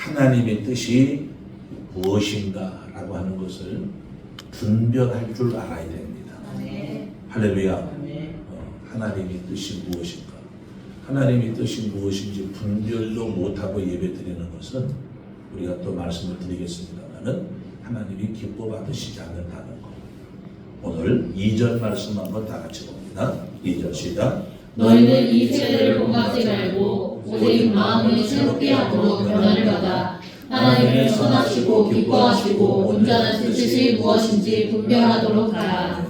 하나님의 뜻이 무엇인가라고 하는 것을 분별할 줄 알아야 됩니다. 할렐루야. 하나님의 뜻이 무엇인가? 하나님의 뜻이 무엇인지 분별도 못하고 예배드리는 것은 우리가 또 말씀을 드리겠습니다만은 하나님이 기뻐 받으시지 않는다는 것. 오늘 2절 말씀 한번 다 같이 봅니다. 2절 시작. 너희는 이 세대를 본받지 말고 오직 마음을 새롭게 함으로 변화를 받아 하나님을 선하시고 기뻐하시고 온전하신 뜻이 무엇인지 분별하도록 하라.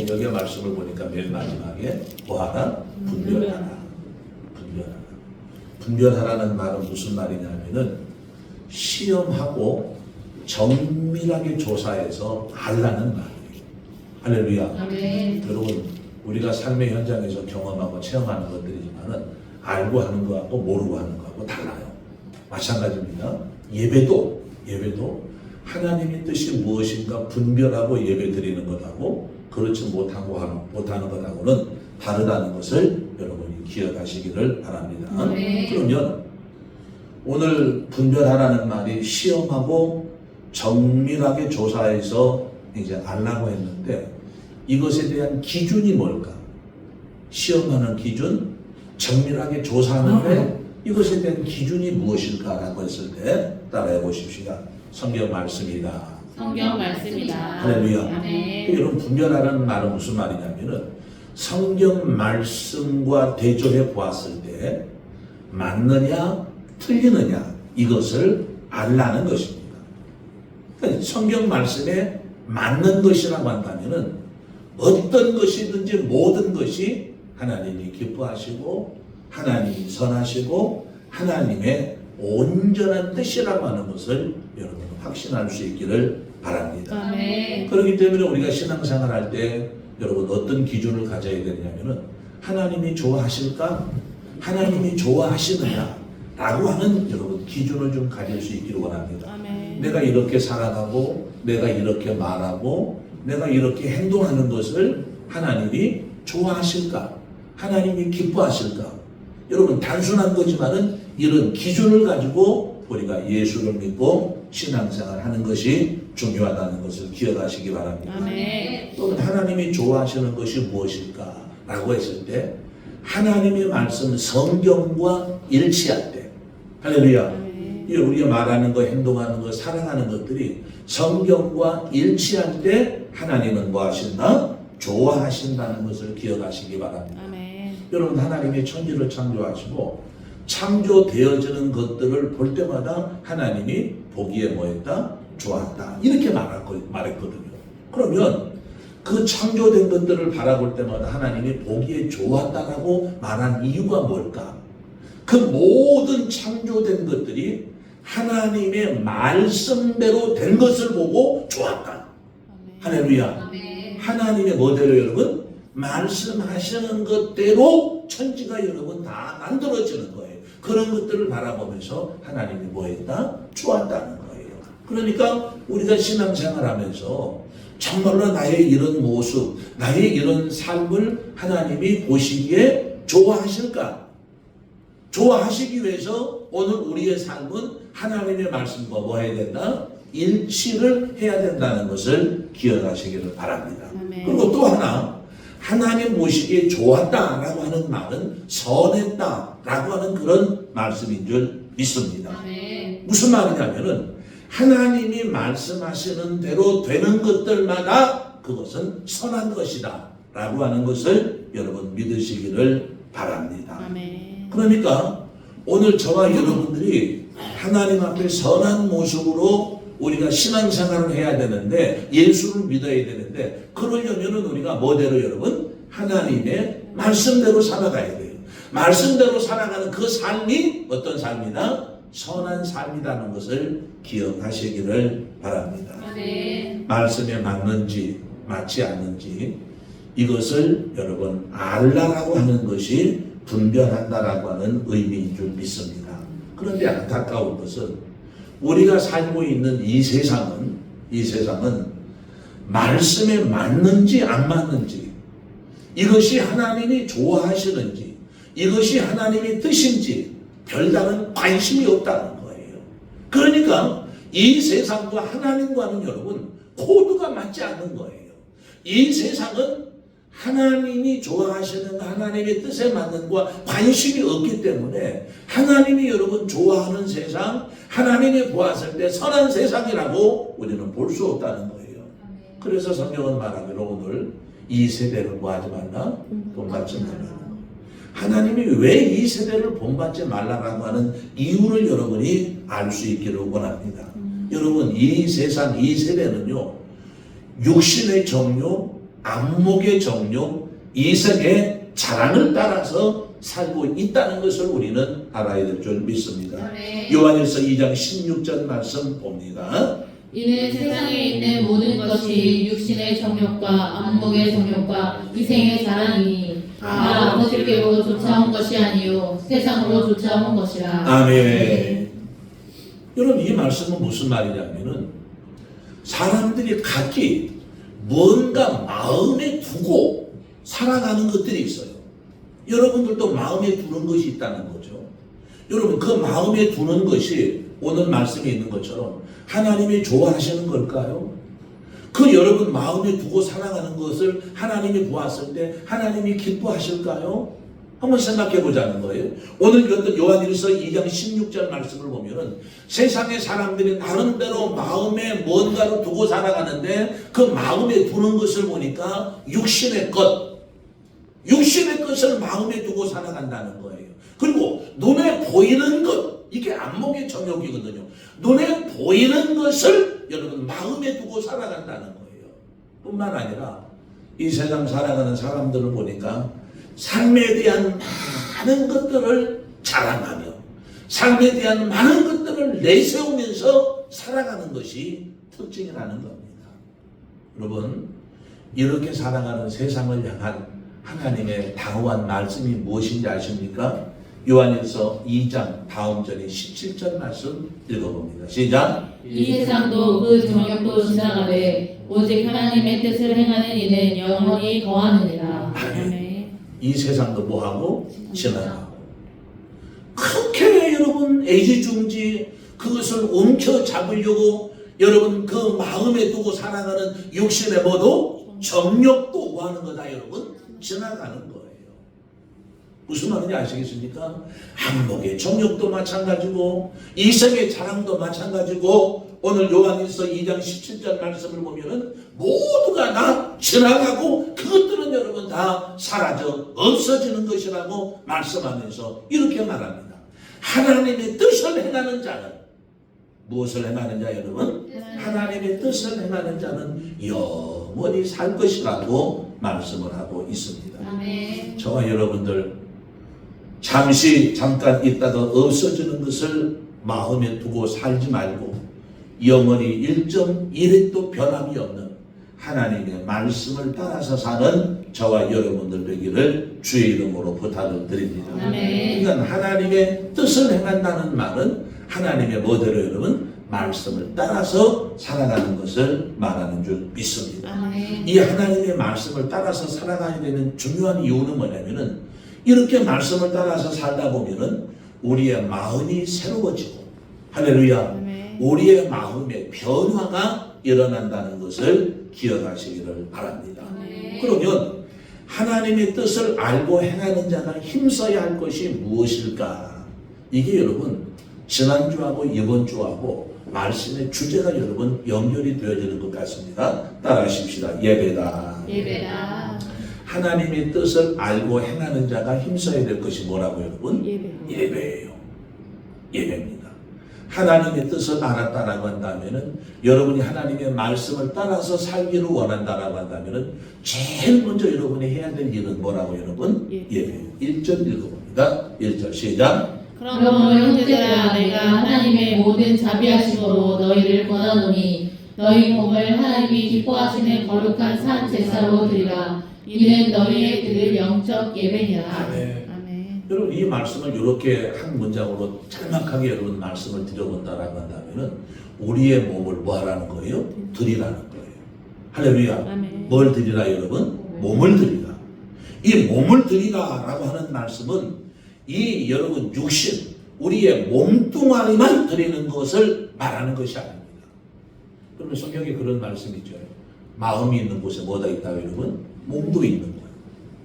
여기 말씀을 보니까 맨 마지막에 뭐하라? 분별하라. 분별하라. 분별하라는 말은 무슨 말이냐면은 시험하고 정밀하게 조사해서 알라는 말이에요. 할렐루야. 아멘. 여러분, 우리가 삶의 현장에서 경험하고 체험하는 것들이지만은 알고 하는 것하고 모르고 하는 것하고 달라요. 마찬가지입니다. 예배도 하나님의 뜻이 무엇인가 분별하고 예배 드리는 것하고 그렇지 못하는 것하고는 다르다는 것을 여러분이 기억하시기를 바랍니다. 네. 그러면 오늘 분별하라는 말이 시험하고 정밀하게 조사해서 이제 알라고 했는데 이것에 대한 기준이 뭘까? 시험하는 기준, 정밀하게 조사하는데 이것에 대한 기준이 무엇일까라고 했을 때 따라해 보십시오. 성경 말씀이다. 성경 말씀이다. 할렐루야. 아멘. 여러분 분별하라는 말은 무슨 말이냐면은 성경 말씀과 대조해 보았을 때 맞느냐 틀리느냐 이것을 알라는 것입니다. 그러니까 성경 말씀에 맞는 것이라고 한다면은 어떤 것이든지 모든 것이 하나님이 기뻐하시고 하나님이 선하시고 하나님의 온전한 뜻이라고 하는 것을 여러분 확신할 수 있기를 바랍니다. 아멘. 그렇기 때문에 우리가 신앙생활 할 때 여러분 어떤 기준을 가져야 되냐면은 하나님이 좋아하실까? 하나님이 좋아하시느냐? 라고 하는 여러분 기준을 좀 가질 수 있기를 원합니다. 아멘. 내가 이렇게 살아가고 내가 이렇게 말하고 내가 이렇게 행동하는 것을 하나님이 좋아하실까? 하나님이 기뻐하실까? 여러분 단순한 거지만은 이런 기준을 가지고 우리가 예수를 믿고 신앙생활 하는 것이 중요하다는 것을 기억하시기 바랍니다. 아멘. 또 하나님이 좋아하시는 것이 무엇일까? 라고 했을 때 하나님의 말씀 성경과 일치할 때 할렐루야. 우리가 말하는 것, 행동하는 것, 살아가는 것들이 성경과 일치할 때 하나님은 뭐 하신다? 좋아하신다는 것을 기억하시기 바랍니다. 아멘. 여러분 하나님이 천지를 창조하시고 창조되어지는 것들을 볼 때마다 하나님이 보기에 뭐했다? 좋았다. 이렇게 말했거든요. 그러면 그 창조된 것들을 바라볼 때마다 하나님이 보기에 좋았다라고 말한 이유가 뭘까? 그 모든 창조된 것들이 하나님의 말씀대로 된 것을 보고 좋았다. 할렐루야. 하나님의 뭐대로 여러분? 말씀하시는 것대로 천지가 여러분 다 만들어지는 거예요. 그런 것들을 바라보면서 하나님이 뭐했다? 좋았다는 거예요. 그러니까 우리가 신앙생활하면서 정말로 나의 이런 모습, 나의 이런 삶을 하나님이 보시기에 좋아하실까? 좋아하시기 위해서 오늘 우리의 삶은 하나님의 말씀과 뭐 해야 된다? 일치를 해야 된다는 것을 기억하시기를 바랍니다. 아멘. 그리고 또 하나 하나님 보시기에 좋았다라고 하는 말은 선했다라고 하는 그런 말씀인 줄 믿습니다. 아멘. 무슨 말이냐면은 하나님이 말씀하시는 대로 되는 것들마다 그것은 선한 것이다 라고 하는 것을 여러분 믿으시기를 바랍니다. 아멘. 그러니까 오늘 저와 여러분들이 하나님 앞에 선한 모습으로 우리가 신앙생활을 해야 되는데 예수를 믿어야 되는데 그러려면 우리가 뭐대로 여러분? 하나님의 말씀대로 살아가야 돼요. 말씀대로 살아가는 그 삶이 어떤 삶이다? 선한 삶이라는 것을 기억하시기를 바랍니다. 아멘. 말씀에 맞는지 맞지 않는지 이것을 여러분 알라라고 하는 것이 분별한다라고 하는 의미인 줄 믿습니다. 그런데 안타까운 것은 우리가 살고 있는 이 세상은 말씀에 맞는지 안 맞는지 이것이 하나님이 좋아하시는지 이것이 하나님의 뜻인지 별다른 관심이 없다는 거예요. 이 세상과 하나님과는 여러분 코드가 맞지 않는 거예요. 이 세상은 하나님이 좋아하시는 하나님의 뜻에 맞는 것과 관심이 없기 때문에 하나님이 여러분 좋아하는 세상, 하나님이 보았을 때 선한 세상이라고 우리는 볼 수 없다는 거예요. 그래서 성경은 말하기로 오늘 이 세대를 뭐하지 말라? 본받지 말라. 하나님이 왜 이 세대를 본받지 말라라고 하는 이유를 여러분이 알 수 있기를 원합니다. 여러분 이 세상 이 세대는요 육신의 정욕, 안목의 정욕, 이성의 자랑을 따라서 살고 있다는 것을 우리는 알아야 될 줄 믿습니다. 요한일서 2장 16절 말씀 봅니다. 이는 세상에 있는 모든 것이 육신의 정욕과 안목의 정욕과 이생의 자랑이니 다 아버지께로 쫓아온 것이 아니요 세상으로 쫓아온 것이라. 아멘. 여러분 이 말씀은 무슨 말이냐면은 사람들이 각기 뭔가 마음에 두고 살아가는 것들이 있어요. 여러분들도 마음에 두는 것이 있다는 거죠. 여러분 그 마음에 두는 것이 오늘 말씀에 있는 것처럼 하나님이 좋아하시는 걸까요? 그 여러분 마음에 두고 살아가는 것을 하나님이 보았을 때 하나님이 기뻐하실까요? 한번 생각해 보자는 거예요. 오늘 이것도 요한일서 2장 16절 말씀을 보면은 세상의 사람들이 나름대로 마음에 뭔가를 두고 살아가는데 그 마음에 두는 것을 보니까 육신의 것을 마음에 두고 살아간다는 거예요. 그리고 눈에 보이는 것, 이게 안목의 정욕이거든요. 눈에 보이는 것을 여러분 마음에 두고 살아간다는 거예요. 뿐만 아니라 이 세상 살아가는 사람들을 보니까 삶에 대한 많은 것들을 자랑하며 삶에 대한 많은 것들을 내세우면서 살아가는 것이 특징이라는 겁니다. 여러분 이렇게 살아가는 세상을 향한 하나님의 당부한 말씀이 무엇인지 아십니까? 요한일서 2장 다음 절에 17절 말씀 읽어봅니다. 시작. 이 세상도 그 정욕도 지나가되 오직 하나님의 뜻을 행하는 이는 영원히 거하느니라. 아멘. 이 세상도 뭐하고? 지나가고. 그렇게 여러분 애지중지 그것을 움켜잡으려고 여러분 그 마음에 두고 살아가는 육신의 모두 정욕도 뭐하는 거다 여러분? 지나가는 거예요. 무슨 말인지 아시겠습니까? 안목의 정욕도 마찬가지고 이성의 자랑도 마찬가지고 오늘 요한일서 2장 17절 말씀을 보면은 모두가 다 지나가고 그것들은 여러분 다 사라져 없어지는 것이라고 말씀하면서 이렇게 말합니다. 하나님의 뜻을 행하는 자는 무엇을 행하느냐 여러분? 하나님의 뜻을 행하는 자는 영원히 살 것이라고 말씀을 하고 있습니다. 아멘. 저와 여러분들 잠깐 있다가 없어지는 것을 마음에 두고 살지 말고 영원히 1.1획도 변함이 없는 하나님의 말씀을 따라서 사는 저와 여러분들 되기를 주의 이름으로 부탁을 드립니다. 아멘. 그러니까 하나님의 뜻을 행한다는 말은 하나님의 뭐대로 여러분 말씀을 따라서 살아가는 것을 말하는 줄 믿습니다. 아멘. 이 하나님의 말씀을 따라서 살아가야 되는 중요한 이유는 뭐냐면은 이렇게 말씀을 따라서 살다 보면은 우리의 마음이 새로워지고 할렐루야. 아멘. 우리의 마음의 변화가 일어난다는 것을 기억하시기를 바랍니다. 아멘. 그러면 하나님의 뜻을 알고 행하는 자가 힘써야 할 것이 무엇일까? 이게 여러분 지난주하고 이번 주하고 말씀의 주제가 여러분 연결이 되어지는 것 같습니다. 따라하십시다. 예배다. 예배다. 하나님의 뜻을 알고 행하는 자가 힘써야 될 것이 뭐라고 여러분? 예배예요. 예배입니다. 하나님의 뜻을 알았다라고 한다면은 여러분이 하나님의 말씀을 따라서 살기를 원한다라고 한다면은 제일 먼저 여러분이 해야 될 일은 뭐라고 여러분? 예배예요. 1절 읽어봅니다. 1절 시작. 그러므로 형제들아 내가 하나님의 모든 자비하심으로 너희를 권하노니 너희 몸을 하나님이 기뻐하시는 거룩한 산 제사로 드리라. 이는 너희의 드릴 영적 예배니라. 아멘. 아멘. 여러분 이 말씀을 이렇게 한 문장으로 짤막하게 여러분 말씀을 드려본다라고 한다면은 우리의 몸을 뭐 하라는 거예요? 드리라는 거예요. 할렐루야. 아멘. 뭘 드리라 여러분? 몸을 드리라. 이 몸을 드리라라고 하는 말씀은 이 여러분 육신, 우리의 몸뚱아리만 드리는 것을 말하는 것이 아닙니다. 그러면 성경에 그런 말씀이 있죠. 마음이 있는 곳에 뭐가 있다고 여러분? 몸도 있는 거예요.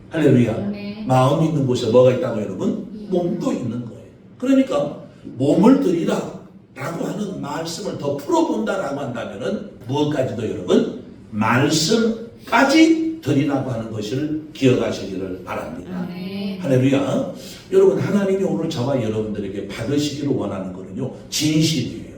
할렐루야. 네. 마음이 있는 곳에 뭐가 있다고 여러분? 몸도 있는 거예요. 그러니까 몸을 드리라 라고 하는 말씀을 더 풀어본다라고 한다면은 무엇까지도 여러분? 말씀까지 드리라고 하는 것을 기억하시기를 바랍니다. 네. 할렐루야. 여러분, 하나님이 오늘 저와 여러분들에게 받으시기를 원하는 거는요, 진실이에요.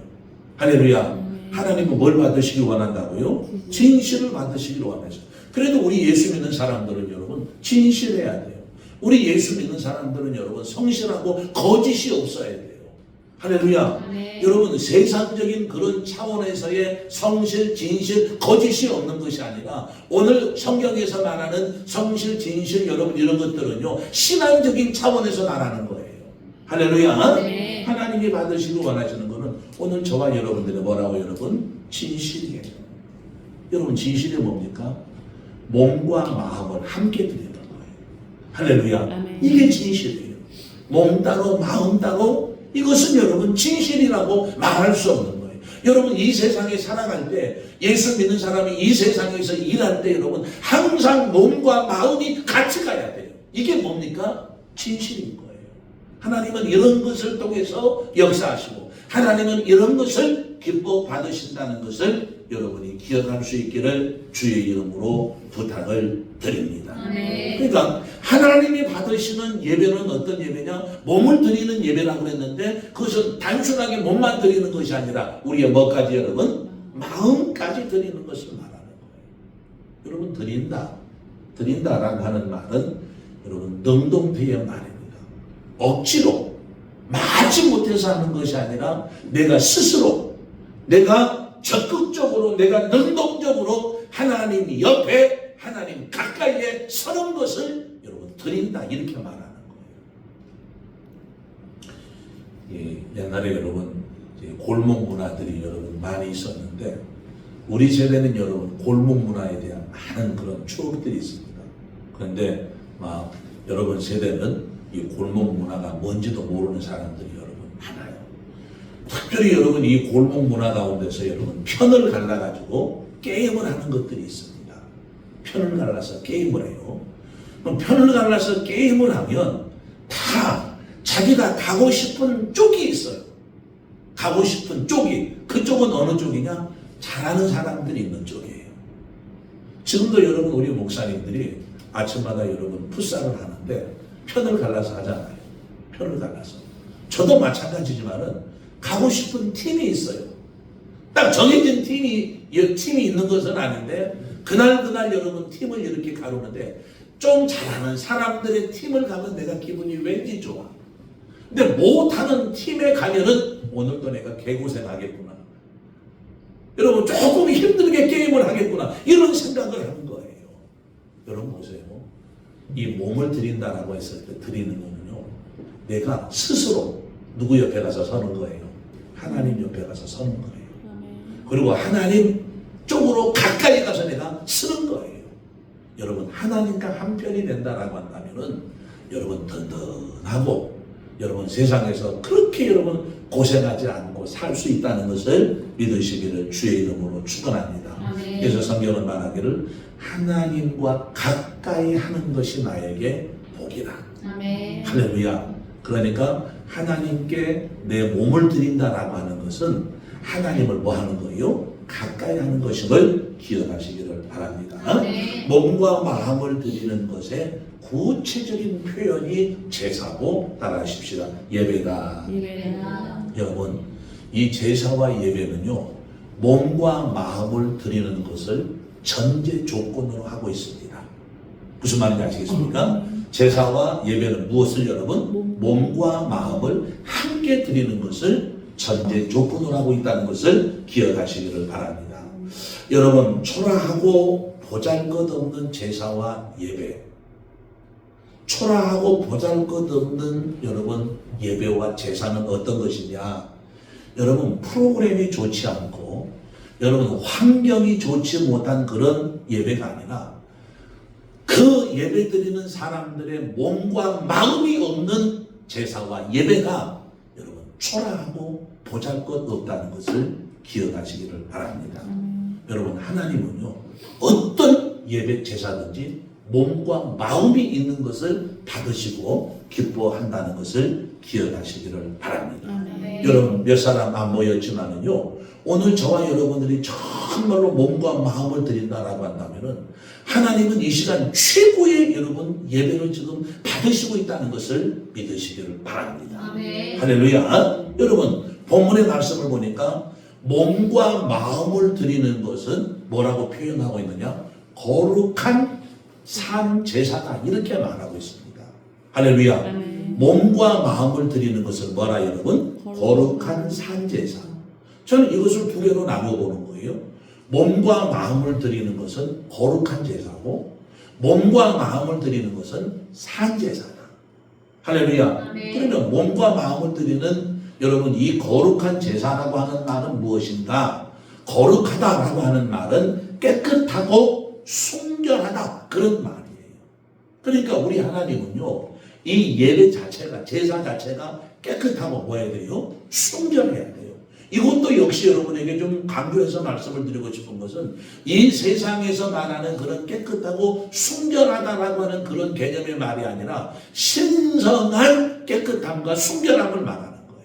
할렐루야. 하나님은 뭘 받으시기 원한다고요? 진실을 받으시기를 원하죠. 그래도 우리 예수 믿는 사람들은 여러분 진실해야 돼요. 우리 예수 믿는 사람들은 여러분 성실하고 거짓이 없어야 돼요. 할렐루야. 네. 여러분, 세상적인 그런 차원에서의 성실, 진실, 거짓이 없는 것이 아니라 오늘 성경에서 말하는 성실, 진실, 여러분 이런 것들은요 신앙적인 차원에서 말하는 거예요. 할렐루야. 네. 하나님이 받으시고 원하시는 것은 오늘 저와 여러분들의 뭐라고 여러분? 진실이에요. 여러분, 진실이 뭡니까? 몸과 마음을 함께 드리는 거예요. 할렐루야. 아멘. 이게 진실이에요. 몸 따로 마음 따로, 이것은 여러분 진실이라고 말할 수 없는 거예요. 여러분, 이 세상에 살아갈 때, 예수 믿는 사람이 이 세상에서 일할 때 여러분 항상 몸과 마음이 같이 가야 돼요. 이게 뭡니까? 진실인 거예요. 하나님은 이런 것을 통해서 역사하시고 하나님은 이런 것을 기뻐 받으신다는 것을 여러분이 기억할 수 있기를 주의 이름으로 부탁을 드립니다. 네. 그러니까 하나님이 받으시는 예배는 어떤 예배냐? 몸을 드리는 예배라고 했는데 그것은 단순하게 몸만 드리는 것이 아니라 우리의 뭐까지 여러분? 마음까지 드리는 것을 말하는 거예요. 여러분, 드린다라고 하는 말은 여러분 능동태의 말입니다. 억지로 마지 못해서 하는 것이 아니라 내가 스스로, 내가 적극적으로, 내가 능동적으로 하나님 옆에, 하나님 가까이에 서는 것을 여러분 드린다, 이렇게 말하는 거예요. 예, 옛날에 여러분 골목 문화들이 여러분 많이 있었는데 우리 세대는 여러분 골목 문화에 대한 많은 그런 추억들이 있습니다. 그런데 막 여러분 세대는 이 골목 문화가 뭔지도 모르는 사람들이 여러분 많아요. 특별히 여러분 이 골목 문화 가운데서 여러분 편을 갈라가지고 게임을 하는 것들이 있습니다. 편을 갈라서 게임을 해요. 그럼 편을 갈라서 게임을 하면 다 자기가 가고 싶은 쪽이 있어요. 가고 싶은 쪽이, 그쪽은 어느 쪽이냐? 잘하는 사람들이 있는 쪽이에요. 지금도 여러분 우리 목사님들이 아침마다 여러분 풋살을 하는데 편을 갈라서 하잖아요. 편을 갈라서. 저도 마찬가지지만은 가고 싶은 팀이 있어요. 딱 정해진 팀이 있는 것은 아닌데 그날 여러분 팀을 이렇게 가르는데 좀 잘하는 사람들의 팀을 가면 내가 기분이 왠지 좋아. 근데 못하는 팀에 가면은 오늘도 내가 개고생하겠구나. 여러분 조금 힘들게 게임을 하겠구나. 이런 생각을 하는 거예요. 여러분 보세요. 이 몸을 드린다라고 했을 때 드리는 거는요. 내가 스스로 누구 옆에 가서 서는 거예요. 하나님 옆에 가서 서는 거예요. 그리고 하나님 쪽으로 가까이 가서 내가 쓰는 거예요. 여러분 하나님과 한편이 된다라고 한다면은 여러분 든든하고 여러분 세상에서 그렇게 여러분 고생하지 않고 살 수 있다는 것을 믿으시기를 주의 이름으로 축원합니다. 아멘. 그래서 성경은 말하기를 하나님과 가까이 하는 것이 나에게 복이라. 아멘. 할렐루야. 그러니까 하나님께 내 몸을 드린다라고 하는 것은 하나님을 뭐 하는 거예요? 가까이 하는 것임을 기억하시기를 바랍니다. 네. 몸과 마음을 드리는 것의 구체적인 표현이 제사고 따라하십시다. 예배다. 예배다. 여러분, 이 제사와 예배는요, 몸과 마음을 드리는 것을 전제 조건으로 하고 있습니다. 무슨 말인지 아시겠습니까? 제사와 예배는 무엇을 여러분? 몸과 마음을 함께 드리는 것을 전제 조건으로 하고 있다는 것을 기억하시기를 바랍니다. 여러분, 초라하고 보잘것없는 제사와 예배, 초라하고 보잘것없는 여러분 예배와 제사는 어떤 것이냐? 여러분 프로그램이 좋지 않고 여러분 환경이 좋지 못한 그런 예배가 아니라 그 예배 드리는 사람들의 몸과 마음이 없는 제사와 예배가 여러분 초라하고 보잘것없다는 것을 기억하시기를 바랍니다. 여러분, 하나님은요 어떤 예배 제사든지 몸과 마음이 있는 것을 받으시고 기뻐한다는 것을 기억하시기를 바랍니다. 여러분, 몇 사람 안 모였지만은요, 오늘 저와 여러분들이 정말로 몸과 마음을 드린다라고 한다면은 하나님은 이 시간 최고의 여러분 예배를 지금 받으시고 있다는 것을 믿으시기를 바랍니다. 할렐루야. 여러분, 본문의 말씀을 보니까 몸과 마음을 드리는 것은 뭐라고 표현하고 있느냐? 거룩한 산 제사다, 이렇게 말하고 있습니다. 할렐루야. 몸과 마음을 드리는 것을 뭐라 여러분? 거룩한 산 제사. 저는 이것을 두 개로 나눠보는 거예요. 몸과 마음을 드리는 것은 거룩한 제사고, 몸과 마음을 드리는 것은 산 제사다. 할렐루야. 그러면 몸과 마음을 드리는 여러분, 이 거룩한 제사라고 하는 말은 무엇인가? 거룩하다라고 하는 말은 깨끗하고 순결하다, 그런 말이에요. 그러니까 우리 하나님은요, 이 예배 자체가, 제사 자체가 깨끗하고 뭐 해야 돼요? 순결해야 돼요. 이것도 역시 여러분에게 좀 강조해서 말씀을 드리고 싶은 것은, 이 세상에서 말하는 그런 깨끗하고 순결하다라고 하는 그런 개념의 말이 아니라 신성한 깨끗함과 순결함을 말하는 거예요.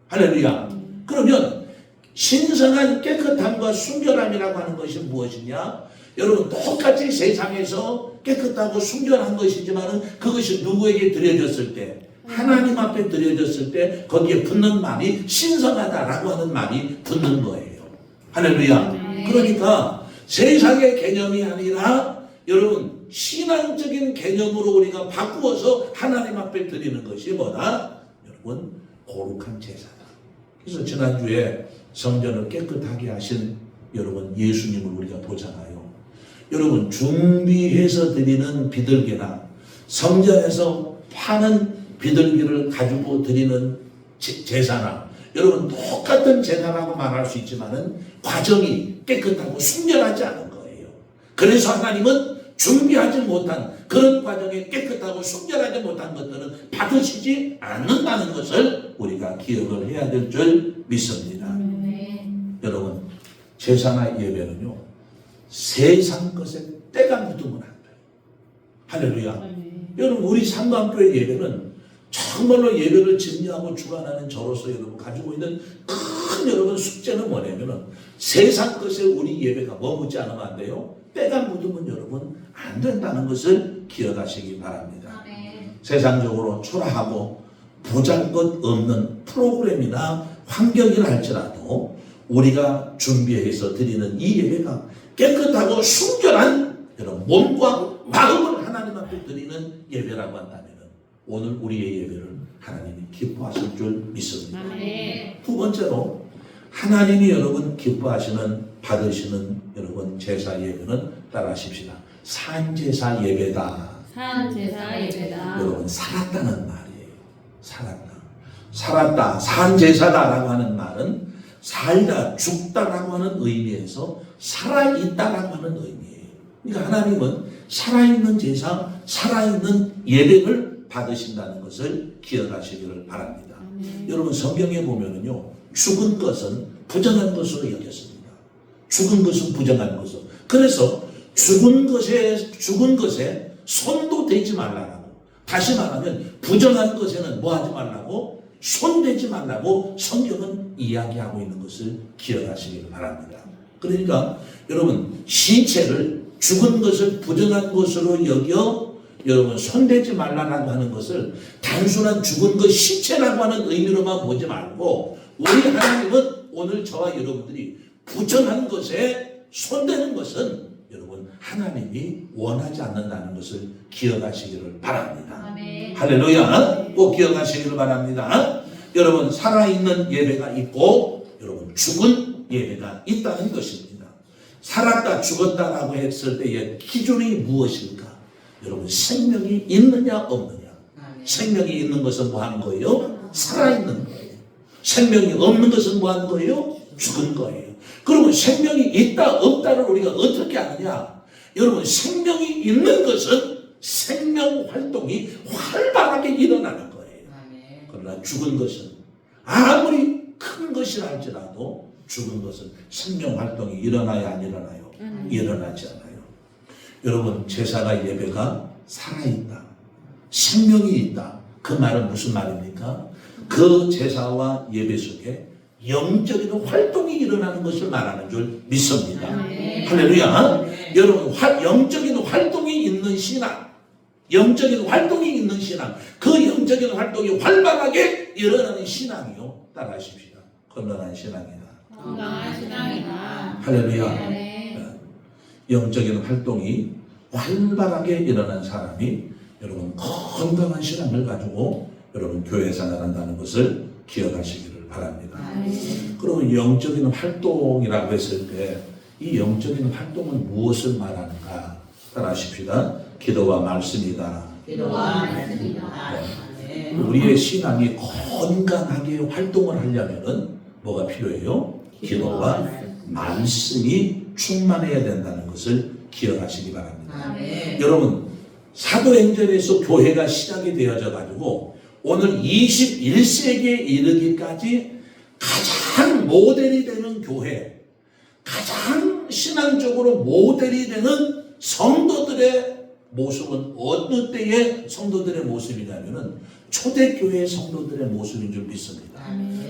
할렐루야. 그러면 신성한 깨끗함과 순결함이라고 하는 것이 무엇이냐? 여러분, 똑같이 세상에서 깨끗하고 순결한 것이지만 그것이 누구에게 드려졌을 때, 하나님 앞에 드려졌을 때 거기에 붙는 말이 신성하다라고 하는 말이 붙는 거예요. 할렐루야. 그러니까 세상의 개념이 아니라 여러분, 신앙적인 개념으로 우리가 바꾸어서 하나님 앞에 드리는 것이 뭐다? 여러분, 거룩한 제사다. 그래서 지난주에 성전을 깨끗하게 하신 여러분 예수님을 우리가 보잖아요. 여러분, 준비해서 드리는 비둘기나 성전에서 파는 비둘기를 가지고 드리는 제사나, 여러분 똑같은 제사라고 말할 수 있지만은 과정이 깨끗하고 순결하지 않은 거예요. 그래서 하나님은 준비하지 못한 그런 과정에 깨끗하고 순결하지 못한 것들은 받으시지 않는다는 것을 우리가 기억을 해야 될 줄 믿습니다. 여러분, 제사나 예배는요, 세상 것에 때가 묻으면 안 돼요. 할렐루야. 여러분, 우리 상관교회 예배는 정말로 예배를 증리하고 주관하는 저로서 여러분 가지고 있는 큰 여러분 숙제는 뭐냐면은, 세상 것에 우리 예배가 머무지 않으면 안 돼요. 때가 묻으면 여러분 안 된다는 것을 기억하시기 바랍니다. 세상적으로 초라하고 보잘것없는 프로그램이나 환경이라 할지라도 우리가 준비해서 드리는 이 예배가 깨끗하고 순결한 여러분 몸과 마음을 하나님 앞에 드리는 예배라고 한다면 오늘 우리의 예배를 하나님이 기뻐하실 줄 믿습니다. 두 번째로, 하나님이 여러분 기뻐하시는, 받으시는 여러분 제사 예배는 따라하십시다. 산제사 예배다. 산제사 예배다. 여러분, 살았다는 말이에요. 살았다. 산제사다라고 하는 말은 살다, 죽다라고 하는 의미에서 살아있다라고 하는 의미예요. 그러니까 하나님은 살아있는 제사, 살아있는 예배를 받으신다는 것을 기억하시기를 바랍니다. 여러분, 성경에 보면은요, 죽은 것은 부정한 것으로 여겼습니다. 죽은 것은 부정한 것으로. 그래서 죽은 것에 손도 대지 말라고. 다시 말하면 부정한 것에는 뭐 하지 말라고? 손대지 말라고 성경은 이야기하고 있는 것을 기억하시길 바랍니다. 그러니까 여러분, 신체를, 죽은 것을 부정한 것으로 여겨 여러분 손대지 말라고 하는 것을 단순한 죽은 것 신체라고 하는 의미로만 보지 말고, 우리 하나님은 오늘 저와 여러분들이 부정한 것에 손대는 것은 여러분 하나님이 원하지 않는다는 것을 기억하시기를 바랍니다. 할렐루야. 꼭 기억하시기를 바랍니다. 여러분, 살아있는 예배가 있고 여러분 죽은 예배가 있다는 것입니다. 살았다 죽었다라고 했을 때의 기준이 무엇일까? 여러분, 생명이 있느냐 없느냐. 생명이 있는 것은 뭐 하는 거예요? 살아있는 거예요. 생명이 없는 것은 뭐 하는 거예요? 죽은 거예요. 그러면 생명이 있다 없다를 우리가 어떻게 아느냐? 여러분, 생명이 있는 것은 생명 활동이 활발하게 일어나는 거예요. 그러나 죽은 것은 아무리 큰 것이라 할지라도 죽은 것은 생명활동이 일어나야 안 일어나요? 일어나지 않아요. 여러분, 제사가 예배가 살아있다, 생명이 있다, 그 말은 무슨 말입니까? 그 제사와 예배 속에 영적인 활동이 일어나는 것을 말하는 줄 믿습니다. 할렐루야. 여러분, 영적인 활동이 있는 신앙, 영적인 활동이 있는 신앙, 그 영적인 활동이 활발하게 일어나는 신앙이요, 따라하십시다. 건강한 신앙이다. 건강한 신앙이다. 할렐루야. 네. 영적인 활동이 활발하게 일어난 사람이 여러분 건강한 신앙을 가지고 여러분 교회 생활한다는 것을 기억하시기를 바랍니다. 그리고 영적인 활동이라고 했을 때 이 영적인 활동은 무엇을 말하는가? 따라하십시다. 기도와 말씀이다. 기도와 말씀이다. 네. 우리의 신앙이 건강하게 활동을 하려면은 뭐가 필요해요? 기도와 말씀이 충만해야 된다는 것을 기억하시기 바랍니다. 여러분, 사도행전에서 교회가 시작이 되어져 가지고 오늘 21세기에 이르기까지 가장 모델이 되는 교회, 가장 신앙적으로 모델이 되는 성도들의 모습은 어느 때의 성도들의 모습이냐면은 초대교회 성도들의 모습인 줄 믿습니다.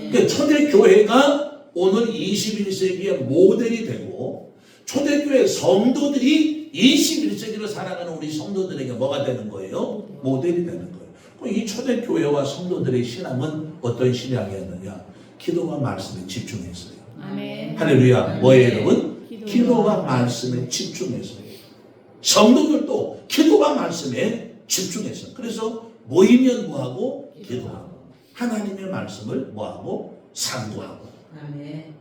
그러니까 초대교회가 오늘 21세기의 모델이 되고 초대교회 성도들이 21세기를 살아가는 우리 성도들에게 뭐가 되는 거예요? 모델이 되는 거예요. 이 초대교회와 성도들의 신앙은 어떤 신앙이었느냐? 기도와 말씀에 집중했어요. 할렐루야. 뭐예요, 여러분? 기도와 말씀에 집중했어요. 성도들도 기도와 말씀에 집중했어요. 그래서 모이면 뭐하고? 기도하고 하나님의 말씀을 뭐하고? 상고하고.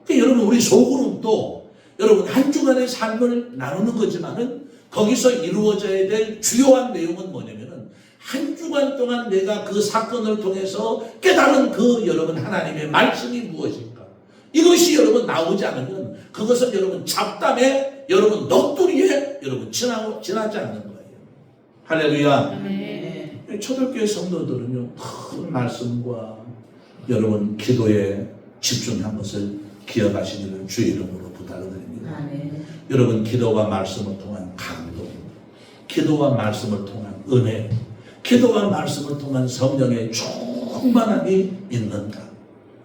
그러니까 여러분, 우리 소그룹도 여러분 한 주간의 삶을 나누는 거지만은 거기서 이루어져야 될 주요한 내용은 뭐냐면은 한 주간 동안 내가 그 사건을 통해서 깨달은 그 여러분 하나님의 말씀이 무엇인가? 이것이 여러분 나오지 않으면 그것은 여러분 잡담에 여러분 넋두리에 여러분 지나지 않는 거예요. 할렐루야. 초대교회 성도들은요 큰 말씀과 여러분 기도에 집중한 것을 기억하시기를 주의 이름으로 부탁을 드립니다. 여러분, 기도와 말씀을 통한 감동, 기도와 말씀을 통한 은혜, 기도와 말씀을 통한 성령의 충만함이 있는가?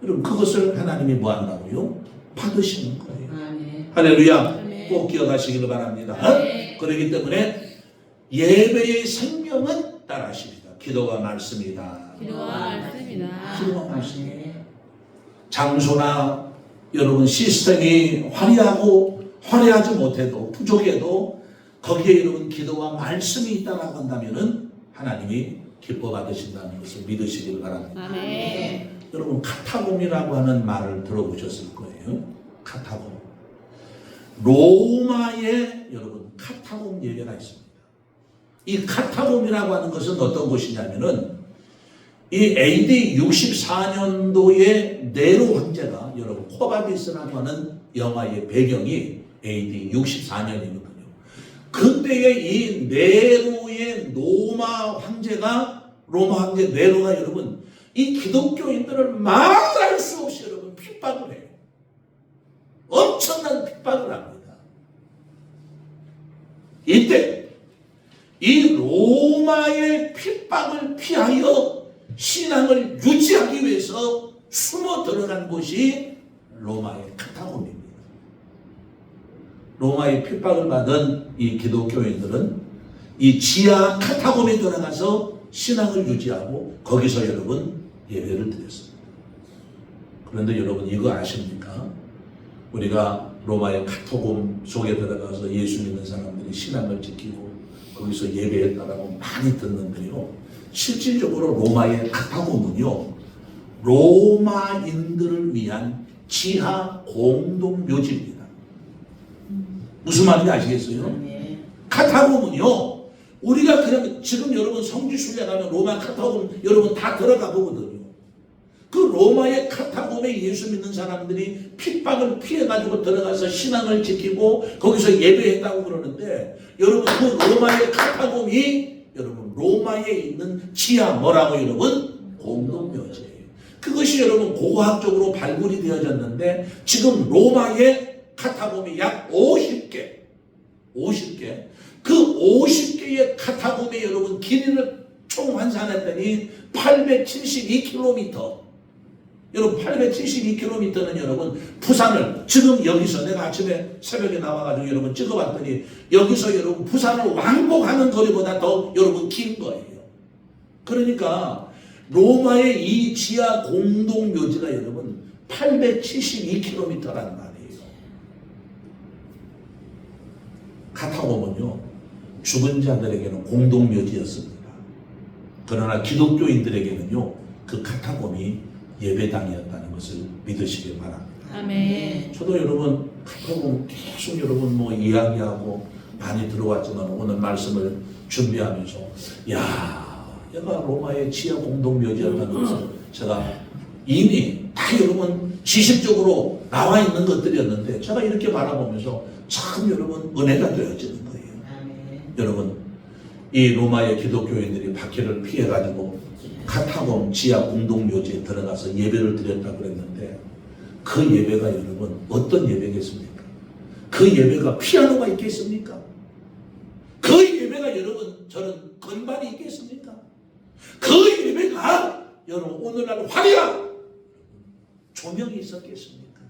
여러분, 그것을 하나님이 뭐 한다고요? 받으시는 거예요. 할렐루야. 꼭 기억하시기를 바랍니다. 그렇기 때문에 예배의 생명은 따라하십니다. 기도와 말씀이다. 기도와 말씀이다. 기도와 말씀이에요. 장소나 여러분 시스템이 화려하지 못해도 부족해도 거기에 여러분 기도와 말씀이 있다라고 한다면은 하나님이 기뻐 받으신다는 것을 믿으시길 바랍니다. 여러분, 카타콤이라고 하는 말을 들어보셨을 거예요. 카타콤. 로마에 여러분 카타콤 예배가 있습니다. 이 카타콤이라고 하는 것은 어떤 곳이냐면은 이 AD 64년도에 네로 황제가 여러분 코바디스라고 하는 영화의 배경이 AD 64년이거든요. 그때의 이 네로의 로마 황제 네로가 여러분 이 기독교인들을 말할 수 없이 여러분 핍박을 해요. 엄청난 핍박을 합니다. 이때 이 로마의 핍박을 피하여 신앙을 유지하기 위해서 숨어 들어간 곳이 로마의 카타콤입니다. 로마의 핍박을 받은 이 기독교인들은 이 지하 카타콤에 들어가서 신앙을 유지하고 거기서 여러분 예배를 드렸습니다. 그런데 여러분 이거 아십니까? 우리가 로마의 카타콤 속에 들어가서 예수 믿는 사람들이 신앙을 지키고 거기서 예배했다라고 많이 듣는데요. 실질적으로 로마의 카타콤은요, 로마인들을 위한 지하 공동묘지입니다. 무슨 말인지 아시겠어요? 카타콤은요, 우리가 그냥 지금 여러분 성지순례 가면 로마 카타콤 여러분 다 들어가 보거든요. 그 로마의 카타콤에 예수 믿는 사람들이 핍박을 피해가지고 들어가서 신앙을 지키고 거기서 예배했다고 그러는데 여러분 그 로마의 카타콤이 여러분 로마에 있는 지하 뭐라고 여러분? 공동묘지예요. 그것이 여러분 고고학적으로 발굴이 되어졌는데 지금 로마의 카타콤이 약 50개 그 50개의 카타콤의 여러분 길이를 총 환산했더니 872km. 여러분 872km는 여러분 부산을 지금 여기서 내가 아침에 새벽에 나와가지고 여러분 찍어봤더니 여기서 여러분 부산을 왕복하는 거리보다 더 여러분 긴 거예요. 그러니까 로마의 이 지하 공동묘지가 여러분 872km라는 말이에요. 카타콤은요 죽은 자들에게는 공동묘지였습니다. 그러나 기독교인들에게는요 그 카타콤이 예배당이었다는 것을 믿으시길 바랍니다. 아멘. 저도 여러분 카타콤 계속 여러분 뭐 이야기하고 많이 들어왔지만 오늘 말씀을 준비하면서 얘가 로마의 지하 공동묘지였다는 것을 제가 이미 다 여러분 지식적으로 나와 있는 것들이었는데 제가 이렇게 바라보면서 참 여러분 은혜가 되어지는 거예요. 여러분 이 로마의 기독교인들이 박해를 피해가지고 카타콤 지하 공동묘지에 들어가서 예배를 드렸다고 그랬는데 그 예배가 여러분 어떤 예배겠습니까? 그 예배가 피아노가 있겠습니까? 그 예배가 여러분 저런 건반이 있겠습니까? 그 예배가 여러분 오늘날 화려한 조명이 있었겠습니까?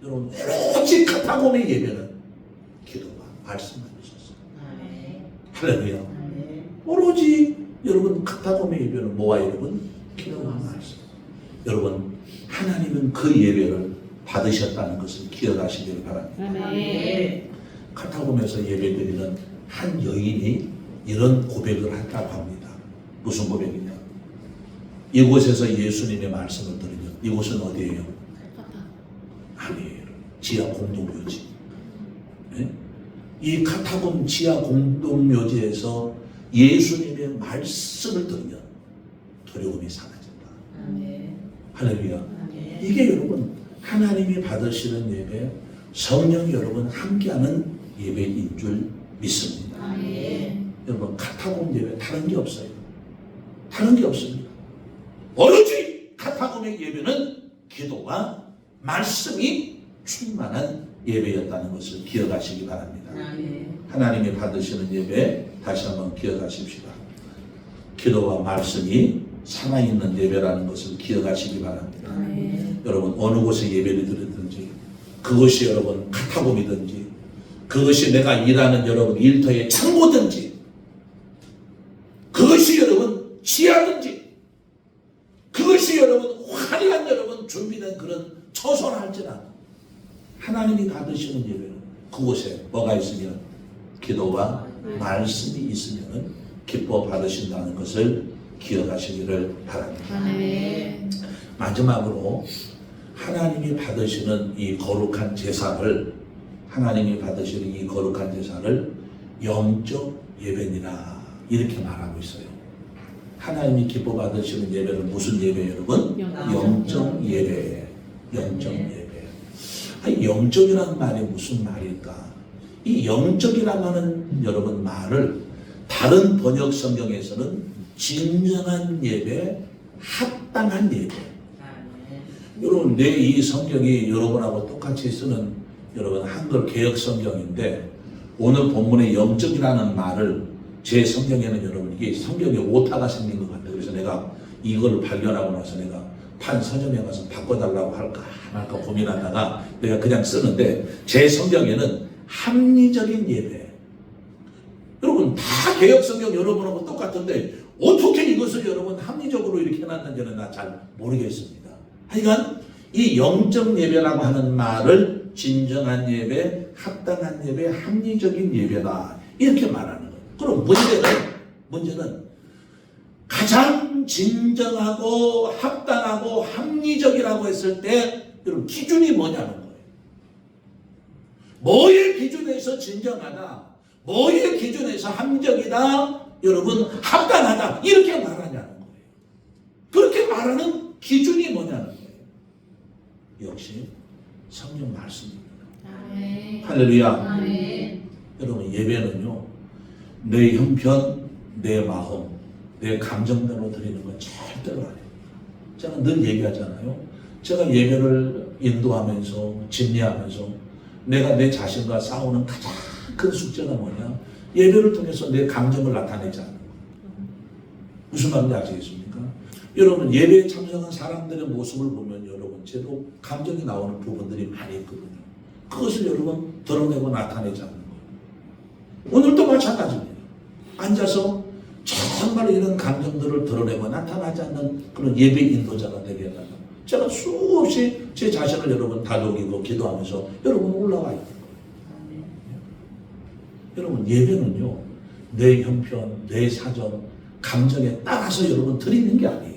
여러분 오직 카타콤의 예배는 기도와 말씀만 있었어요. 할렐루야. 오로지 여러분 카타콤의 예배는 뭐와 여러분? 기도와 말씀. 여러분 하나님은 그 예배를 받으셨다는 것을 기억하시길 바랍니다. 카타콤에서 예배드리는 한 여인이 이런 고백을 했다고 합니다. 무슨 고백이냐? 이곳에서 예수님의 말씀을 들으면 이곳은 어디예요? 아니에요. 지하 공동묘지. 네? 이 카타콤 지하 공동묘지에서 예수님의 말씀을 들으면 두려움이 사라진다. 할렐루야. 이게 여러분 하나님이 받으시는 예배, 성령이 여러분 함께하는 예배인 줄 믿습니다. 여러분 카타콤 예배 다른 게 없어요. 다른 게 없습니다. 오로지 카타콤의 예배는 기도와 말씀이 충만한 예배였다는 것을 기억하시기 바랍니다. 하나님이 받으시는 예배 다시 한번 기억하십시다. 기도와 말씀이 살아있는 예배라는 것을 기억하시기 바랍니다. 여러분 어느 곳에 예배를 드리든지 그것이 여러분 카타콤이든지 그것이 내가 일하는 여러분 일터의 창고든지 그것이 여러분 지하든지 그것이 여러분 화려한 여러분 준비된 그런 처소할지라도 하나님이 받으시는 예배는 그곳에 뭐가 있으면 기도와 말씀이 있으면 기뻐 받으신다는 것을 기억하시기를 바랍니다. 마지막으로 하나님이 받으시는 이 거룩한 제사를 영적 예배니라 이렇게 말하고 있어요. 하나님이 기뻐 받으시는 예배는 무슨 예배 여러분? 영적 예배. 영적 예배. 아니, 영적이라는 말이 무슨 말일까? 이 영적이라고 하는 여러분 말을 다른 번역 성경에서는 진정한 예배, 합당한 예배. 여러분 내 이 성경이 여러분하고 똑같이 쓰는 여러분 한글 개역 성경인데 오늘 본문의 영적이라는 말을 제 성경에는 여러분 이게 성경에 오타가 생긴 것 같아요. 그래서 내가 이걸 발견하고 나서 내가 판 서점에 가서 바꿔달라고 할까 안 할까 고민하다가 내가 그냥 쓰는데 제 성경에는 합리적인 예배. 여러분 다 개역 성경 여러분하고 똑같은데 어떻게 이것을 여러분 합리적으로 이렇게 해놨는지는 나 잘 모르겠습니다. 하여간 이 영적 예배라고 하는 말을 진정한 예배, 합당한 예배, 합리적인 예배다 이렇게 말하는 거예요. 그럼 문제는 가장 진정하고 합당하고 합리적이라고 했을 때 여러분 기준이 뭐냐는 거예요. 뭐의 기준에서 진정하다, 뭐의 기준에서 합리적이다, 여러분 합당하다 이렇게 말하냐는 거예요. 그렇게 말하는 기준이 뭐냐는 거예요. 역시 성경 말씀입니다. 할렐루야. 여러분 예배는요 내 형편, 내 마음, 내 감정대로 드리는 건 절대로 아니에요. 제가 늘 얘기하잖아요. 제가 예배를 인도하면서 진리하면서 내가 내 자신과 싸우는 가장 큰 숙제가 뭐냐? 예배를 통해서 내 감정을 나타내지 않는 거예요. 무슨 말인지 아시겠습니까? 여러분 예배에 참석한 사람들의 모습을 보면 여러분 제도 감정이 나오는 부분들이 많이 있거든요. 그것을 여러분 드러내고 나타내지 않는 거예요. 오늘도 마찬가지입니다. 앉아서 정말 이런 감정들을 드러내고 나타나지 않는 그런 예배 인도자가 되게 해달라. 제가 수없이 제 자신을 여러분 다독이고 기도하면서 여러분 올라와 있는 거예요. 여러분 예배는요 내 형편, 내 사정, 감정에 따라서 여러분 드리는 게 아니에요.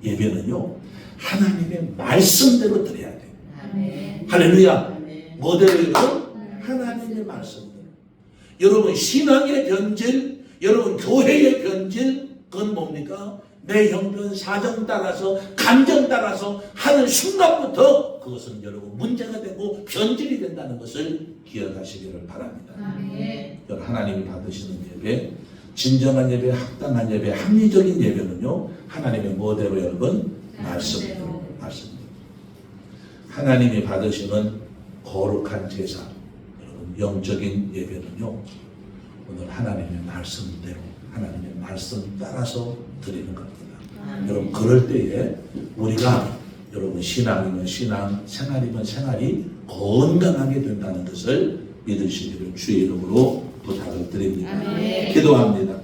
예배는요 하나님의 말씀대로 드려야 돼요. 할렐루야. 뭐대로 하나님의 말씀대로. 여러분 신앙의 변질, 여러분 교회의 변질, 그건 뭡니까? 내 형편, 사정 따라서, 감정 따라서 하는 순간부터 그것은 여러분 문제가 되고 변질이 된다는 것을 기억하시기를 바랍니다. 여러분 하나님이 받으시는 예배, 진정한 예배, 합당한 예배, 합리적인 예배는요 하나님의 뭐대로 여러분? 말씀대로. 하나님이 받으시는 거룩한 제사, 여러분 영적인 예배는요 오늘 하나님의 말씀대로, 하나님의 말씀 따라서 드리는 겁니다. 여러분 그럴 때에 우리가 여러분 신앙이면 신앙, 생활이면 생활이 건강하게 된다는 것을 믿으시기를 주의 이름으로 부탁을 드립니다. 기도합니다.